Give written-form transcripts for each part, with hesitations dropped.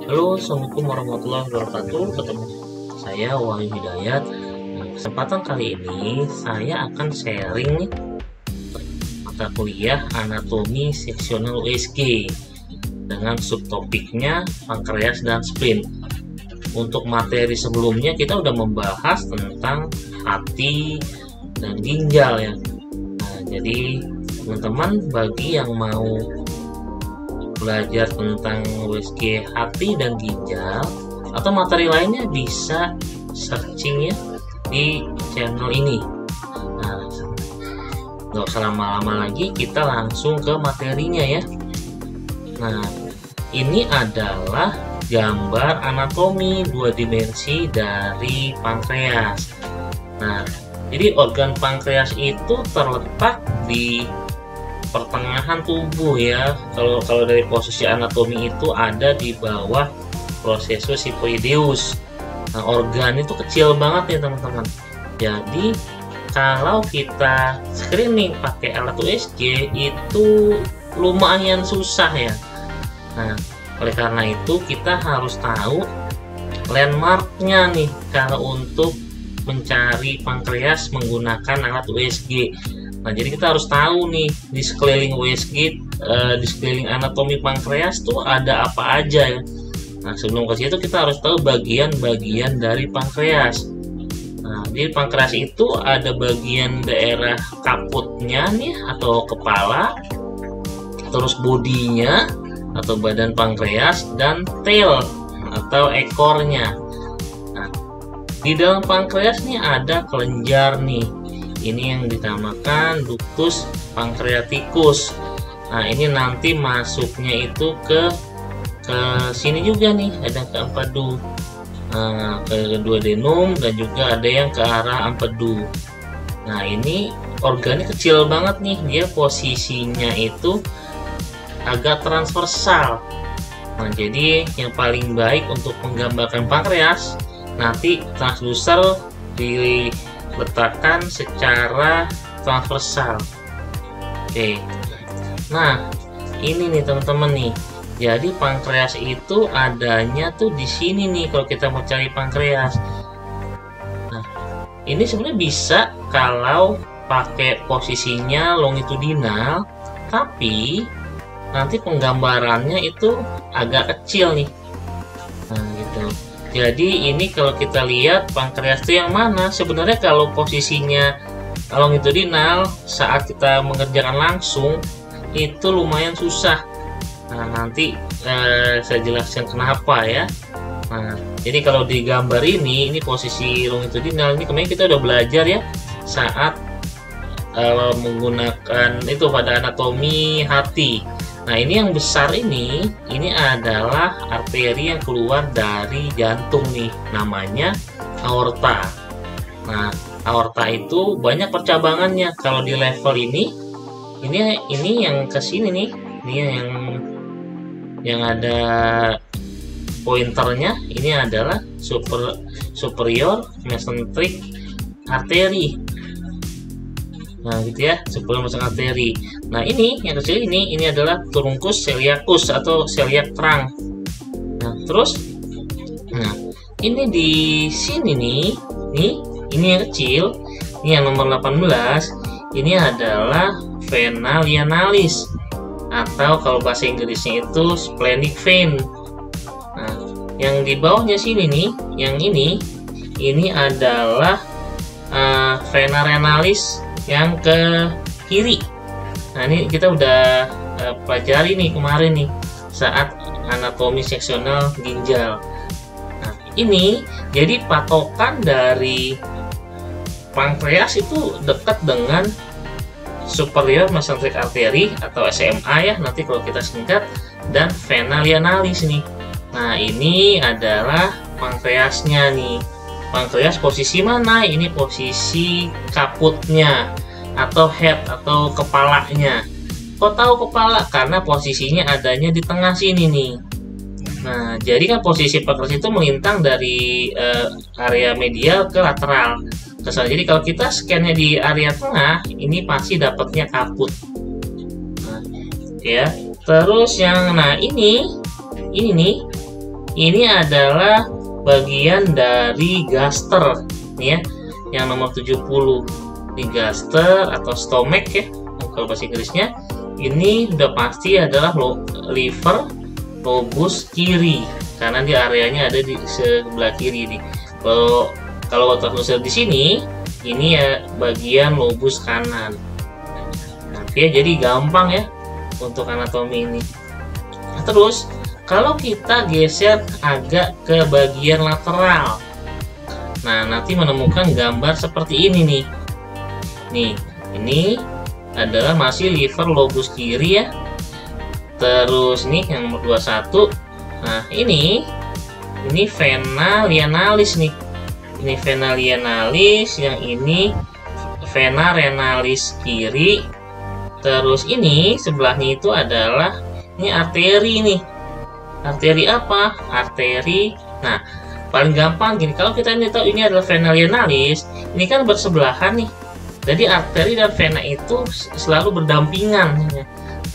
Halo, Assalamualaikum warahmatullahi wabarakatuh. Ketemu saya Wahyu Hidayat. Nah, kesempatan kali ini saya akan sharing nih mata kuliah anatomi seksional USG dengan subtopiknya pankreas dan spleen. Untuk materi sebelumnya kita udah membahas tentang hati dan ginjal ya. Nah, jadi teman-teman bagi yang mau belajar tentang USG hati dan ginjal atau materi lainnya bisa searching ya di channel ini. Nah, nggak usah lama-lama lagi, kita langsung ke materinya ya. Nah, ini adalah gambar anatomi 2 dimensi dari pankreas. Nah, jadi organ pankreas itu terletak di pertengahan tubuh ya. Kalau dari posisi anatomi itu ada di bawah processus hypoideus. Nah, organ itu kecil banget ya teman-teman. Jadi kalau kita screening pakai alat USG itu lumayan susah ya. Nah, oleh karena itu kita harus tahu landmarknya nih kalau untuk mencari pankreas menggunakan alat USG. Nah, jadi kita harus tahu nih di sekeliling USG, di sekeliling anatomi pankreas tuh ada apa aja ya. Nah, sebelum ke situ kita harus tahu bagian-bagian dari pankreas. Nah, di pankreas itu ada bagian daerah kaputnya nih atau kepala, terus bodinya atau badan pankreas, dan tail atau ekornya. Nah, di dalam pankreas nih ada kelenjar nih. Ini yang dinamakan ductus pancreaticus. Nah, ini nanti masuknya itu ke sini juga nih, ada ke empedu, ke duodenum, dan juga ada yang ke arah empedu. Nah, ini organnya kecil banget nih, dia posisinya itu agak transversal. Nah, jadi yang paling baik untuk menggambarkan pankreas, nanti transducer diletakkan secara transversal. Oke. Nah, ini nih teman-teman nih. Jadi pankreas itu adanya tuh di sini nih kalau kita mau cari pankreas. Nah, ini sebenarnya bisa kalau pakai posisinya longitudinal, tapi nanti penggambarannya itu agak kecil nih. Nah, gitu. Jadi ini kalau kita lihat pankreas itu yang mana, sebenarnya kalau posisinya longitudinal saat kita mengerjakan langsung itu lumayan susah. Nah, nanti saya jelaskan kenapa ya. Nah, jadi kalau di gambar ini posisi longitudinal, ini kemarin kita udah belajar ya saat menggunakan itu pada anatomi hati. Nah, ini yang besar ini adalah arteri yang keluar dari jantung nih, namanya aorta. Nah, aorta itu banyak percabangannya. Kalau di level ini yang ke sini nih, ini yang ada pointernya, ini adalah superior mesenteric artery. Nah, gitu ya, superior mesenteric artery. Nah, ini yang kecil ini adalah truncus celiacus atau celiac trunk. Nah, terus ini di sini nih, ini yang kecil, ini yang nomor 18, ini adalah vena lianalis atau kalau bahasa Inggrisnya itu splenic vein. Nah, yang di bawahnya sini nih, yang ini adalah vena renalis yang ke kiri. Nah, ini kita udah pelajari nih kemarin nih saat anatomi seksional ginjal. Nah, ini jadi patokan dari pankreas itu dekat dengan superior mesenteric artery atau SMA ya, nanti kalau kita singkat, dan vena lianalis nih. Nah, ini adalah pankreasnya nih. Pankreas posisi mana? Ini posisi kaputnya atau head atau kepalanya. Kok tahu kepala? Karena posisinya adanya di tengah sini nih. Nah, jadi kan posisi pankreas itu melintang dari area medial ke lateral. Jadi kalau kita scan-nya di area tengah, ini pasti dapatnya kaput. Nah, ya. Terus yang ini nih ini adalah bagian dari gaster nih ya, yang nomor 70. Ini gaster atau stomach ya kalau bahasa Inggrisnya. Ini udah pasti adalah liver lobus kiri, karena di areanya ada di sebelah kiri nih. Kalau waktu di sini, ini ya bagian lobus kanan. Oke, jadi gampang ya untuk anatomi ini. Nah, terus kalau kita geser agak ke bagian lateral, nah nanti menemukan gambar seperti ini nih. Nih, ini adalah masih liver lobus kiri ya. Terus nih yang nomor 21. Nah, ini vena lienalis nih. Ini vena lienalis, yang ini vena renalis kiri. Terus ini sebelahnya itu adalah ini arteri nih. Arteri apa? Arteri. Nah, paling gampang gini, kalau kita ini tahu ini adalah vena lienalis, ini kan bersebelahan nih. Jadi arteri dan vena itu selalu berdampingan.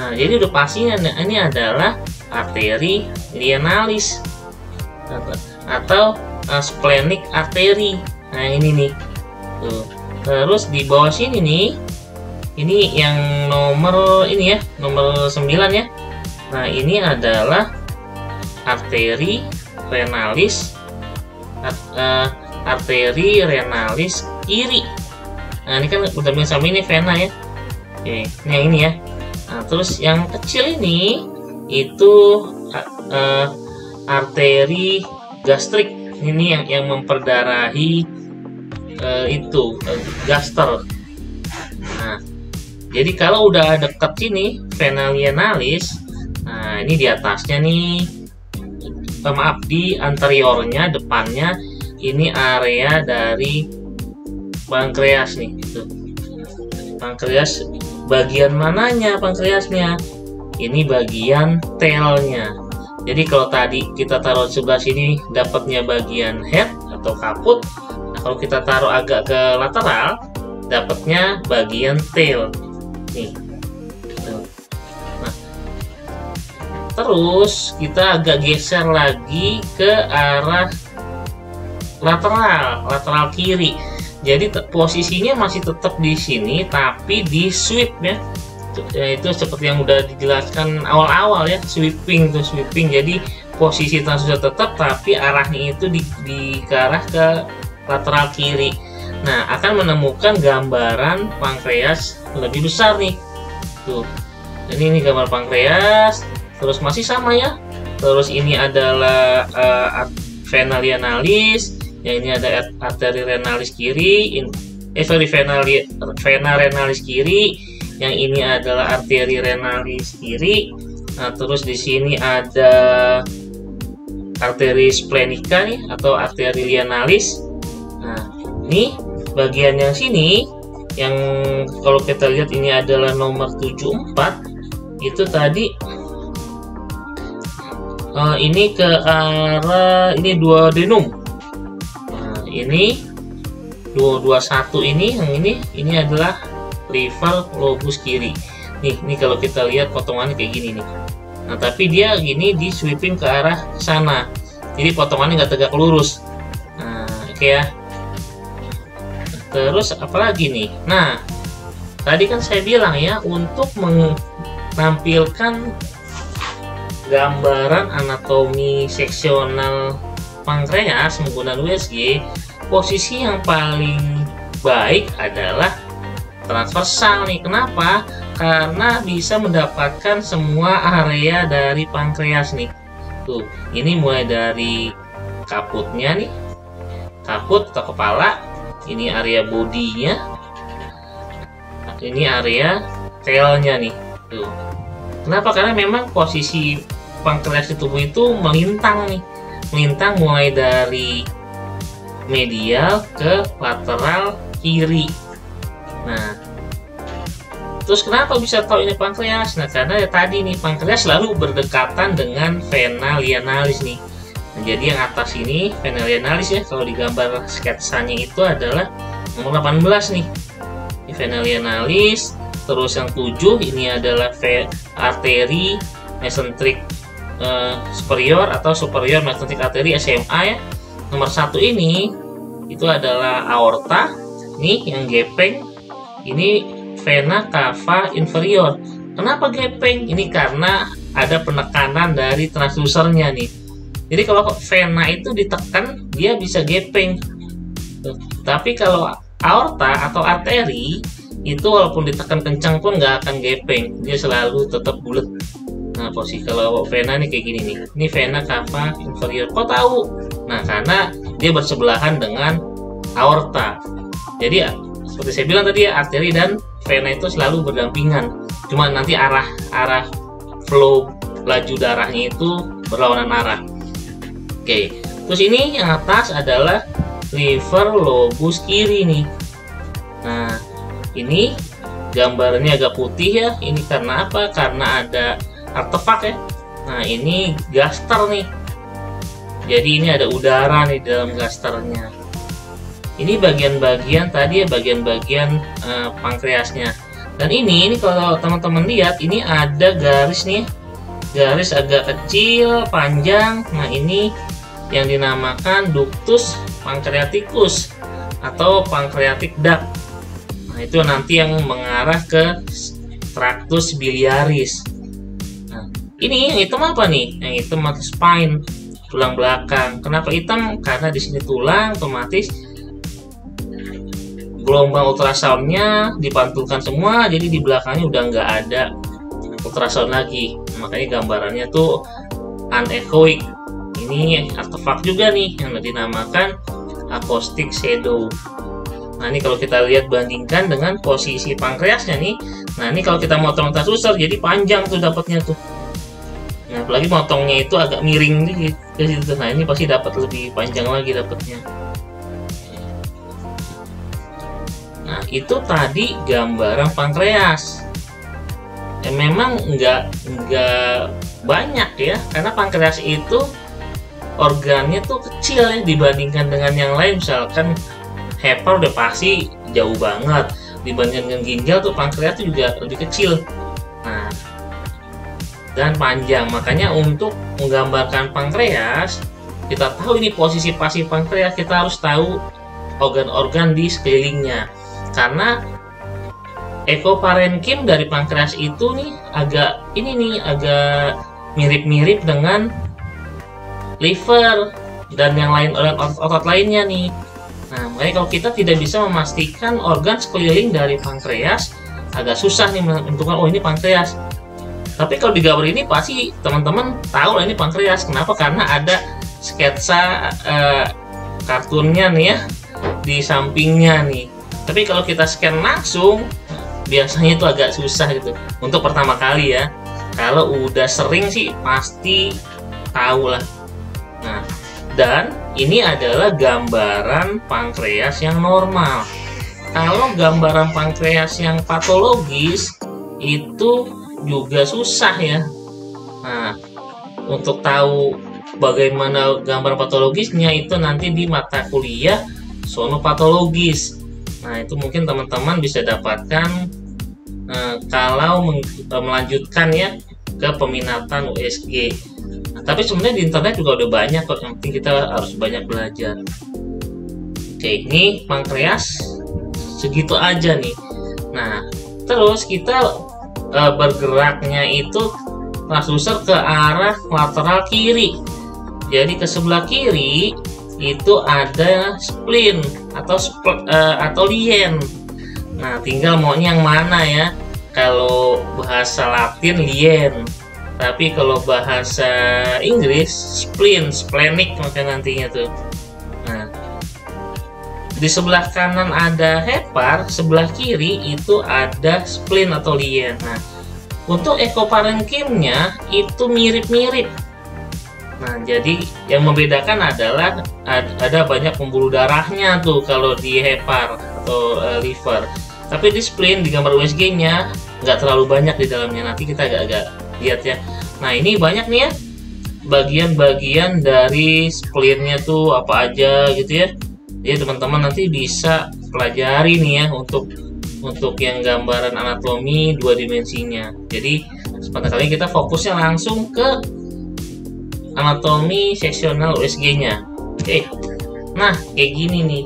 Nah, jadi udah pastinya ini adalah arteri lienalis atau splenic arteri. Nah, ini nih. Tuh. Terus di bawah sini nih, ini yang nomor ini ya, nomor 9 ya. Nah, ini adalah arteri renalis kiri. Nah, ini kan udah sama ini vena ya. Oke, ini yang ini ya. Nah, terus yang kecil ini itu arteri gastrik. Ini yang memperdarahi gaster. Nah, jadi kalau udah deket sini vena lienalis, nah ini di atasnya nih, maaf, di anteriornya, depannya ini area dari pankreas nih, gitu. Pankreas bagian mananya pankreasnya? Ini bagian tailnya. Jadi kalau tadi kita taruh sebelah sini dapatnya bagian head atau kaput, nah kalau kita taruh agak ke lateral dapatnya bagian tail nih. Nah, terus kita agak geser lagi ke arah lateral kiri. Jadi posisinya masih tetap di sini, tapi di sweep ya. Itu seperti yang udah dijelaskan awal-awal ya, sweeping. Jadi posisi transducer tetap, tapi arahnya itu ke arah ke lateral kiri. Nah, akan menemukan gambaran pankreas lebih besar nih. Tuh. Ini gambar pankreas. Terus masih sama ya. Terus ini adalah vena lienalis. Yang ini ada arteri renalis kiri, vena renalis kiri. Yang ini adalah arteri renalis kiri. Nah, terus di sini ada arteri splenica nih atau arteri lienalis. Nah, ini bagian yang sini yang kalau kita lihat ini adalah nomor 74. Itu tadi ini ke arah ini duodenum. Ini 221 ini, yang ini adalah liver lobus kiri. Ini kalau kita lihat potongannya kayak gini nih. Nah, tapi dia gini di sweeping ke arah sana. Jadi potongannya nggak tegak lurus. Nah, oke ya. Terus apalagi nih? Nah, tadi kan saya bilang ya, untuk menampilkan gambaran anatomi seksional pankreas menggunakan USG, posisi yang paling baik adalah transversal nih. Kenapa? Karena bisa mendapatkan semua area dari pankreas nih. Tuh, ini mulai dari kaputnya nih, kaput atau kepala, ini area bodinya, ini area tailnya nih. Tuh. Kenapa? Karena memang posisi pankreas di tubuh itu melintang nih. Melintang mulai dari medial ke lateral kiri. Nah, terus kenapa bisa tahu ini pankreas? Nah, karena ya tadi nih, pankreas selalu berdekatan dengan vena lienalis nih. Nah, jadi yang atas ini vena lienalis ya, kalau di gambar sketsanya itu adalah nomor 18 nih. Ini vena lienalis. Terus yang 7 ini adalah arteri mesenteric superior atau superior magnetic artery SMA ya. Nomor 1 ini itu adalah aorta, nih yang gepeng. Ini vena cava inferior. Kenapa gepeng? Ini karena ada penekanan dari transdusernya nih. Jadi kalau vena itu ditekan, dia bisa gepeng. Tapi kalau aorta atau arteri itu walaupun ditekan kencang pun nggak akan gepeng, dia selalu tetap bulat. Nah, posisi kalau vena nih kayak gini nih, ini vena cava inferior. Kok tahu? Nah, karena dia bersebelahan dengan aorta. Jadi seperti saya bilang tadi ya, arteri dan vena itu selalu berdampingan. Cuma nanti arah flow laju darahnya itu berlawanan arah. Oke, terus ini yang atas adalah liver lobus kiri nih. Nah, ini gambarnya agak putih ya. Ini karena apa? Karena ada artefak ya. Nah, ini gaster nih. Jadi ini ada udara nih dalam gasternya. Ini bagian-bagian tadi ya, bagian-bagian pankreasnya. Dan ini kalau teman-teman lihat, ini ada garis nih. Garis agak kecil, panjang. Nah, ini yang dinamakan ductus pancreaticus atau pancreatic duct. Nah, itu nanti yang mengarah ke tractus biliaris. Nah, ini yang hitam apa nih? Yang hitam atau spine, tulang belakang. Kenapa hitam? Karena di sini tulang, otomatis gelombang ultrasoundnya dipantulkan semua, jadi di belakangnya udah nggak ada ultrasound lagi. Makanya gambarannya tuh anechoic. Ini artefak juga nih yang dinamakan acoustic shadow. Nah, ini kalau kita lihat bandingkan dengan posisi pankreasnya nih. Nah, ini kalau kita motong transducer jadi panjang tuh dapatnya tuh. Nah, apalagi motongnya itu agak miring gitu. Nah, ini pasti dapat lebih panjang lagi dapatnya. Nah, itu tadi gambaran pankreas. Memang nggak banyak ya, karena pankreas itu organnya tuh kecil ya dibandingkan dengan yang lain. Misalkan hepar udah pasti jauh banget, dibandingkan dengan ginjal tuh pankreas tuh juga lebih kecil. Nah, dan panjang. Makanya untuk menggambarkan pankreas, kita tahu ini posisi pasti pankreas, kita harus tahu organ-organ di sekelilingnya. Karena ekoparenkim dari pankreas itu nih agak mirip-mirip dengan liver dan yang lain otot lainnya nih. Nah, makanya kalau kita tidak bisa memastikan organ sekeliling dari pankreas, agak susah nih menentukan oh ini pankreas. Tapi kalau di gambar ini pasti teman-teman tahu lah ini pankreas. Kenapa? Karena ada sketsa kartunnya nih ya di sampingnya nih. Tapi kalau kita scan langsung, biasanya itu agak susah gitu. Untuk pertama kali ya. Kalau udah sering sih pasti tahu lah. Nah, dan ini adalah gambaran pankreas yang normal. Kalau gambaran pankreas yang patologis itu juga susah ya. Nah, untuk tahu bagaimana gambar patologisnya itu nanti di mata kuliah sonopatologis. Nah, itu mungkin teman-teman bisa dapatkan kalau melanjutkan ya ke peminatan USG. Nah, tapi sebenarnya di internet juga udah banyak kok, yang penting kita harus banyak belajar. Oke, ini pankreas segitu aja nih. Nah, terus kita bergeraknya itu transducer ke arah lateral kiri. Jadi ke sebelah kiri itu ada spleen atau lien. Nah, tinggal maunya yang mana ya. Kalau bahasa Latin lien, tapi kalau bahasa Inggris spleen, splenic makanya nantinya tuh. Nah, di sebelah kanan ada hepar, sebelah kiri itu ada spleen atau lien. Nah, untuk ekoparenkimnya itu mirip-mirip. Nah, jadi yang membedakan adalah ada banyak pembuluh darahnya tuh kalau di hepar atau liver. Tapi di spleen di gambar USG-nya nggak terlalu banyak di dalamnya. Nanti kita agak-agak lihat ya. Nah, ini banyak nih ya bagian-bagian dari spleennya tuh apa aja gitu ya. Jadi teman-teman nanti bisa pelajari nih ya untuk yang gambaran anatomi 2 dimensinya. Jadi sebentar kali kita fokusnya langsung ke anatomi seksional USG-nya. Oke. Nah, kayak gini nih.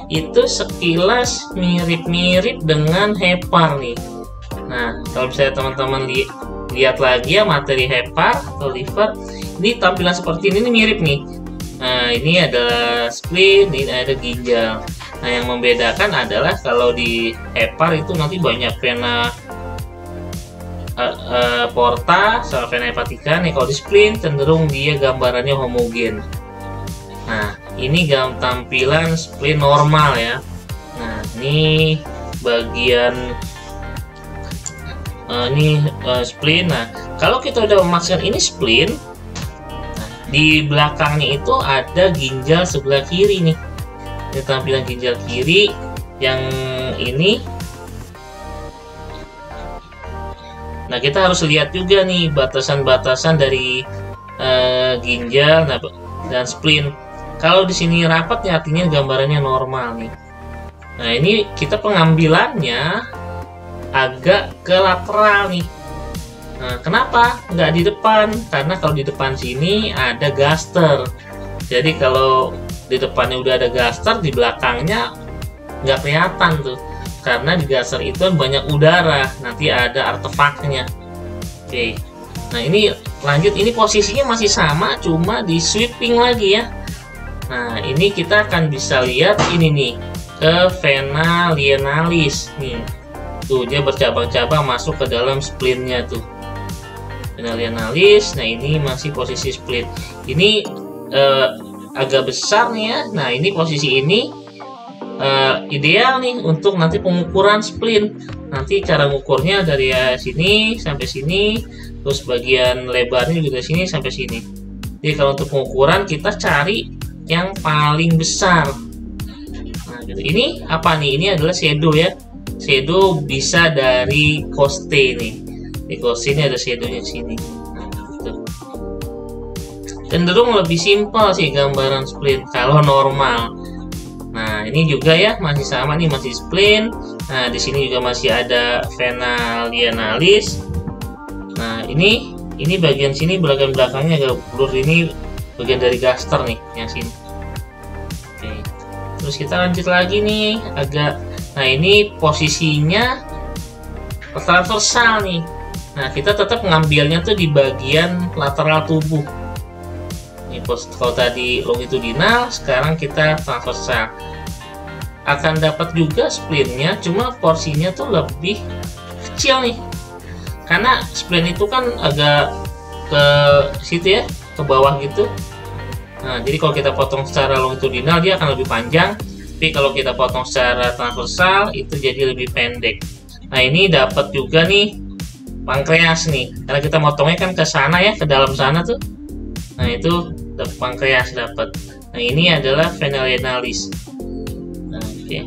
Itu sekilas mirip-mirip dengan hepar nih. Nah, kalau misalnya teman-teman lihat lagi ya materi hepar atau liver, ini tampilan seperti ini mirip nih. Nah, ini ada spleen, ini ada ginjal. Nah, yang membedakan adalah kalau di hepar itu nanti banyak vena porta sama vena hepatica. Nih kalau di spleen cenderung dia gambarannya homogen. Nah, ini tampilan spleen normal ya. Nah, ini bagian spleen. Nah, kalau kita udah memasukkan ini spleen, nah, di belakangnya itu ada ginjal sebelah kiri nih. Ini tampilan ginjal kiri yang ini. Nah, kita harus lihat juga nih batasan-batasan dari ginjal dan spleen. Kalau di sini rapat ya artinya gambarannya normal nih. Nah, ini kita pengambilannya agak ke lateral nih. Nah, kenapa nggak di depan? Karena kalau di depan sini ada gaster. Jadi kalau di depannya udah ada gaster, di belakangnya nggak kelihatan tuh. Karena di gaster itu banyak udara, nanti ada artefaknya. Oke. Nah, ini lanjut, ini posisinya masih sama, cuma di sweeping lagi ya. Nah, ini kita akan bisa lihat ini nih, ke vena lienalis nih. Tuh, dia bercabang-cabang masuk ke dalam spleennya tuh. Vena lienalis, nah ini masih posisi spleen. Ini agak besar nih ya. Nah, ini posisi ini ideal nih untuk nanti pengukuran spleen. Nanti cara mengukurnya dari sini sampai sini, terus bagian lebarnya juga dari sini sampai sini. Jadi kalau untuk pengukuran kita cari yang paling besar. Nah, gitu. Ini apa nih? Ini adalah shadow ya. Shadow bisa dari coste nih. Di coste ini ada shadownya di sini. Nah, gitu. Cenderung lebih simpel sih gambaran spleen kalau normal. Nah, ini juga ya masih sama nih, masih spleen. Nah, di sini juga masih ada vena lienalis. Nah, ini bagian sini belakangnya agak blur, ini bagian dari gaster nih yang sini. Oke. Terus kita lanjut lagi nih agak. Nah, ini posisinya transversal nih. Nah, kita tetap ngambilnya tuh di bagian lateral tubuh. Kalau tadi longitudinal, sekarang kita transversal. Akan dapat juga spleennya, cuma porsinya tuh lebih kecil nih. Karena spleen itu kan agak ke situ ya, ke bawah gitu. Nah, jadi kalau kita potong secara longitudinal dia akan lebih panjang, tapi kalau kita potong secara transversal itu jadi lebih pendek. Nah, ini dapat juga nih pankreas nih, karena kita motongnya kan ke sana ya, ke dalam sana tuh. Nah, itu pankreas dapat. Nah, ini adalah vena lienalis. Nah, oke.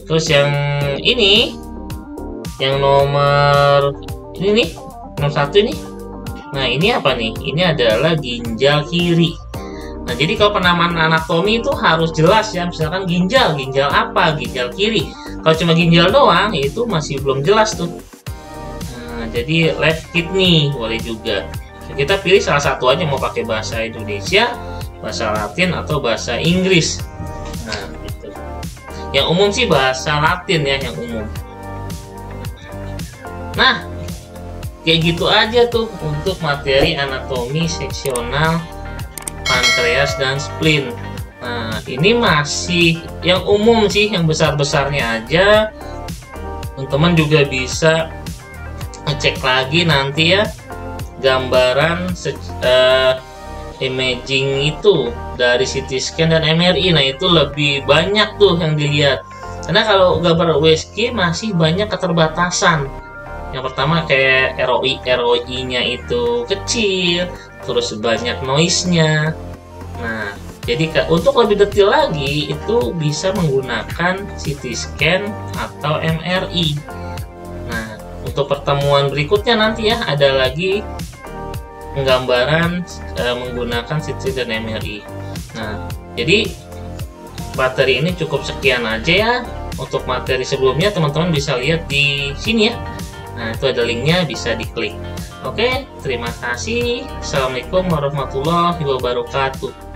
Terus yang ini, yang nomor ini nih, nomor 1 ini. Nah, ini apa nih? Ini adalah ginjal kiri. Nah, jadi kalau penamaan anatomi itu harus jelas ya. Misalkan ginjal apa? Ginjal kiri. Kalau cuma ginjal doang, itu masih belum jelas tuh. Nah, jadi left kidney boleh juga. Kita pilih salah satu aja, mau pakai bahasa Indonesia, bahasa Latin, atau bahasa Inggris. Nah, gitu. Yang umum sih bahasa Latin ya, yang umum. Nah, kayak gitu aja tuh untuk materi anatomi seksional pankreas dan spleen. Nah, ini masih yang umum sih, yang besar-besarnya aja. Teman-teman juga bisa ngecek lagi nanti ya gambaran imaging itu dari CT scan dan MRI. Nah, itu lebih banyak tuh yang dilihat. Karena kalau gambar USG masih banyak keterbatasan. Yang pertama kayak ROI-nya itu kecil, terus banyak noise-nya. Nah, jadi untuk lebih detail lagi itu bisa menggunakan CT scan atau MRI. Nah, untuk pertemuan berikutnya nanti ya ada lagi penggambaran menggunakan CT dan MRI. Nah, jadi materi ini cukup sekian aja ya. Untuk materi sebelumnya teman-teman bisa lihat di sini ya. Nah, itu ada linknya, bisa diklik. Oke, terima kasih. Assalamualaikum warahmatullahi wabarakatuh.